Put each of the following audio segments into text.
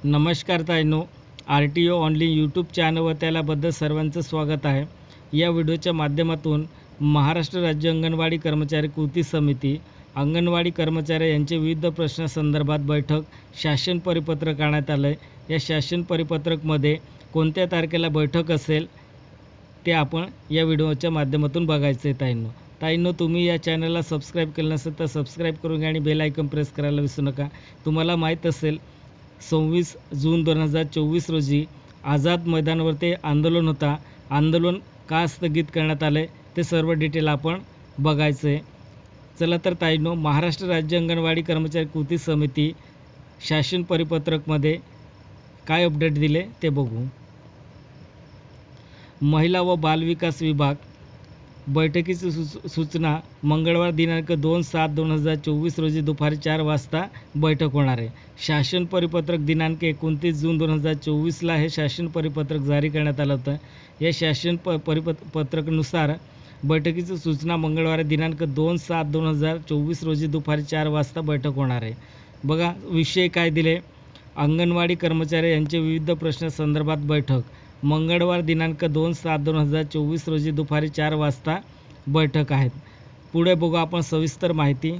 नमस्कार ताईंनो, R T O online YouTube चॅनलवर त्याबद्दल सर्वांचं स्वागत आहे. या व्हिडिओच्या माध्यमातून महाराष्ट्र राज्य अंगणवाडी कर्मचारी कृती समिती अंगणवाडी कर्मचारी यांचे विविध प्रश्नासंदर्भात बैठक शासन परिपत्रक काढण्यात आलं आहे. या शासन परिपत्रकमध्ये कोणत्या तारखेला बैठक असेल ते आपण या व्हिडिओच्या माध्यमातून बघायचं आहे. ताईंनो, तुम्ही या चॅनलला सबस्क्राईब केलं नसेल तर सबस्क्राईब करून घ्या आणि बेल आयकॉन प्रेस करायला विसरू नका. तुम्हाला माहीत असेल 26 जून 2024 रोजी आझाद मैदानावरती आंदोलन होता. आंदोलन का स्थगित करण्यात आले ते सर्व डिटेल आपण बघायचं आहे. चला तर ताईंनो, महाराष्ट्र राज्य अंगणवाडी कर्मचारी कृती समिती शासन परिपत्रकमध्ये काय अपडेट दिले ते बघू. महिला व बालविकास विभाग बैठकीची सूचना मंगळवार दिनांक 2/7/2024 रोजी दुपारी 4 वाजता बैठक होणार आहे. शासन परिपत्रक दिनांक 29 जून 2024ला हे शासन परिपत्रक जारी करण्यात आलं होतं. या शासन परिपत्रकानुसार बैठकीची सूचना मंगळवार दिनांक 2/7/2024 रोजी दुपारी 4 वाजता बैठक होणार आहे. बघा, विषय काय दिले: अंगणवाडी कर्मचारी यांचे विविध प्रश्नासंदर्भात बैठक मंगळवार दिनांक 2/7/2024 रोजी दुपारी 4 वाजता बैठक आहेत. पुढे बघू आपण सविस्तर माहिती.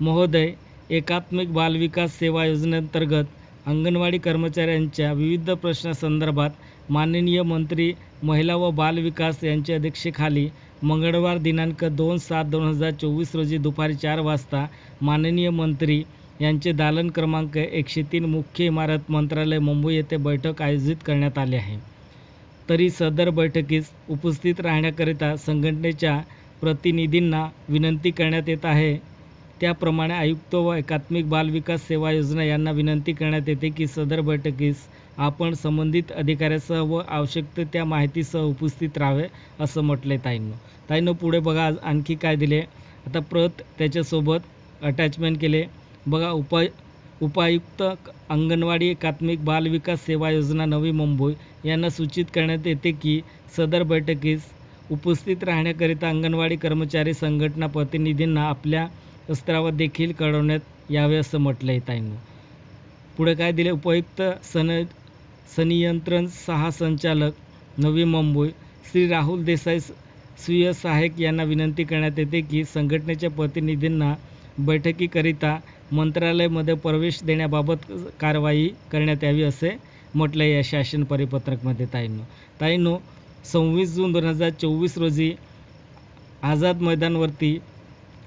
महोदय, एकात्मिक बालविकास सेवा योजनेअंतर्गत अंगणवाडी कर्मचाऱ्यांच्या विविध प्रश्नासंदर्भात माननीय मंत्री महिला व बालविकास यांच्या अध्यक्षतेखाली मंगळवार दिनांक 2/7/2024 रोजी दुपारी 4 वाजता माननीय मंत्री यांचे दालन क्रमांक 103 मुख्य इमारत मंत्रालय मुंबई येथे बैठक आयोजित करण्यात आली आहे. तरी सदर बैठकीस उपस्थित राहण्याकरिता संघटनेच्या प्रतिनिधींना विनंती करण्यात येत आहे. त्याप्रमाणे आयुक्त व एकात्मिक बालविकास सेवा योजना यांना विनंती करण्यात येते की सदर बैठकीस आपण संबंधित अधिकाऱ्यासह व आवश्यक त्या माहितीसह उपस्थित राहावे असं म्हटले. ताईंनो, पुढे बघा आणखी काय दिले. आता प्रत त्याच्यासोबत अटॅचमेंट केले. बघा, उपायुक्त अंगणवाडी एकात्मिक बालविकास सेवा योजना नवी मुंबई यांना सूचित करण्यात येते की सदर बैठकीस उपस्थित राहण्याकरिता अंगणवाडी कर्मचारी संघटना प्रतिनिधींना आपल्या स्तरावर देखील कळवण्यात यावे असं म्हटलं आहे. ताईंनो, पुढे काय दिले. उपायुक्त संनियंत्रण संचालक नवी मुंबई श्री राहुल देसाई स्वीय सहाय्यक यांना विनंती करण्यात येते की संघटनेच्या प्रतिनिधींना बैठकीकरिता मंत्रालयामध्ये प्रवेश देण्याबाबत कारवाई करण्यात यावी असे म्हटलं आहे या शासन परिपत्रकमध्ये. ताईंनो, 26 जून 2024 रोजी आझाद मैदानावरती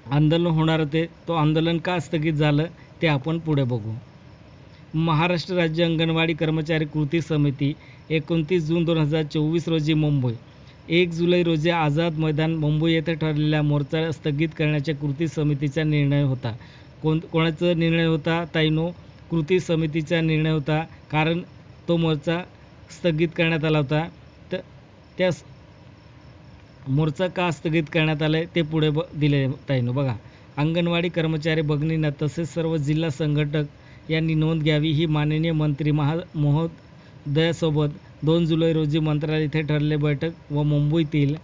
आंदोलन होणार होते. तो आंदोलन का स्थगित झालं ते आपण पुढे बघू. महाराष्ट्र राज्य अंगणवाडी कर्मचारी कृती समिती 29 जून 2024 रोजी मुंबई, 1 जुलै रोजी आझाद मैदान मुंबई येथे ठरलेला मोर्चा स्थगित करण्याच्या कृती समितीचा निर्णय होता. कोणाचा निर्णय होता ताईंनो? कृती समितीचा निर्णय होता. कारण तो मोर्चा स्थगित करण्यात आला होता. तर त्या मोर्चा का स्थगित करण्यात आला ते पुढे दिले. ताईंनो, बघा, अंगणवाडी कर्मचारी भगिनींना तसेच सर्व जिल्हा संघटक यांनी नोंद घ्यावी. ही माननीय मंत्री महोदयासोबत 2 जुलै रोजी मंत्रालय येथे ठरले बैठक व मुंबईतील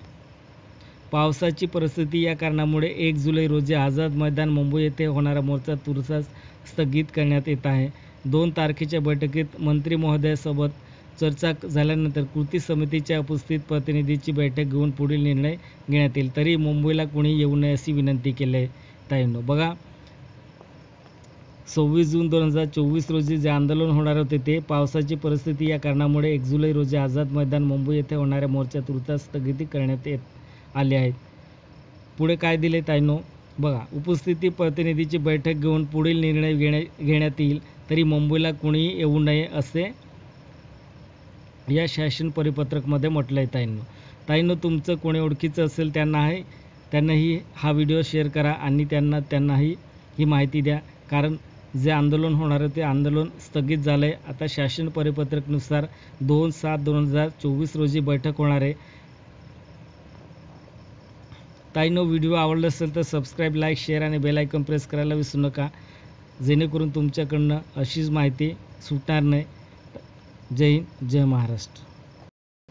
पावसाची परिस्थिती या कारणामुळे 1 जुलै रोजी आझाद मैदान मुंबई येथे होणारा मोर्चा तुर्तास स्थगित करण्यात येत आहे. 2 तारखेच्या बैठकीत मंत्री महोदयासोबत चर्चा झाल्यानंतर कृती समितीच्या उपस्थित प्रतिनिधीची बैठक घेऊन पुढील निर्णय घेण्यात येईल. तरी मुंबईला कोणी येऊ नये अशी विनंती केली आहे. ताईंनो, बघा, 26 जून 2024 रोजी जे आंदोलन होणार होते ते पावसाची परिस्थिती या कारणामुळे 1 जुलै रोजी आझाद मैदान मुंबई येथे होणाऱ्या मोर्चा तुर्तास स्थगिती करण्यात आले आहेत. पुढे काय दिले ताईंनो? बघा, उपस्थिती प्रतिनिधीची बैठक घेऊन पुढील निर्णय घेण्यात येईल. तरी मुंबईला कोणीही येऊ नये असे या शासन परिपत्रकमध्ये म्हटलं आहे. ताईंनो, तुमचं कोणी ओळखीचं असेल त्यांनाही हा व्हिडिओ शेअर करा आणि त्यांनाही ही माहिती द्या. कारण जे आंदोलन होणार आहे ते आंदोलन स्थगित झालं आहे. आता शासन परिपत्रकनुसार 2/7/2024 रोजी बैठक होणार आहे. ताईंनो, व्हिडिओ आवडला असेल तर सबस्क्राईब, लाईक, शेअर आणि बेल आयकॉन प्रेस करायला विसरू नका, जेणेकरून तुमच्याकडनं अशीच माहिती सुटणार नाही. जय हिंद, जय महाराष्ट्र.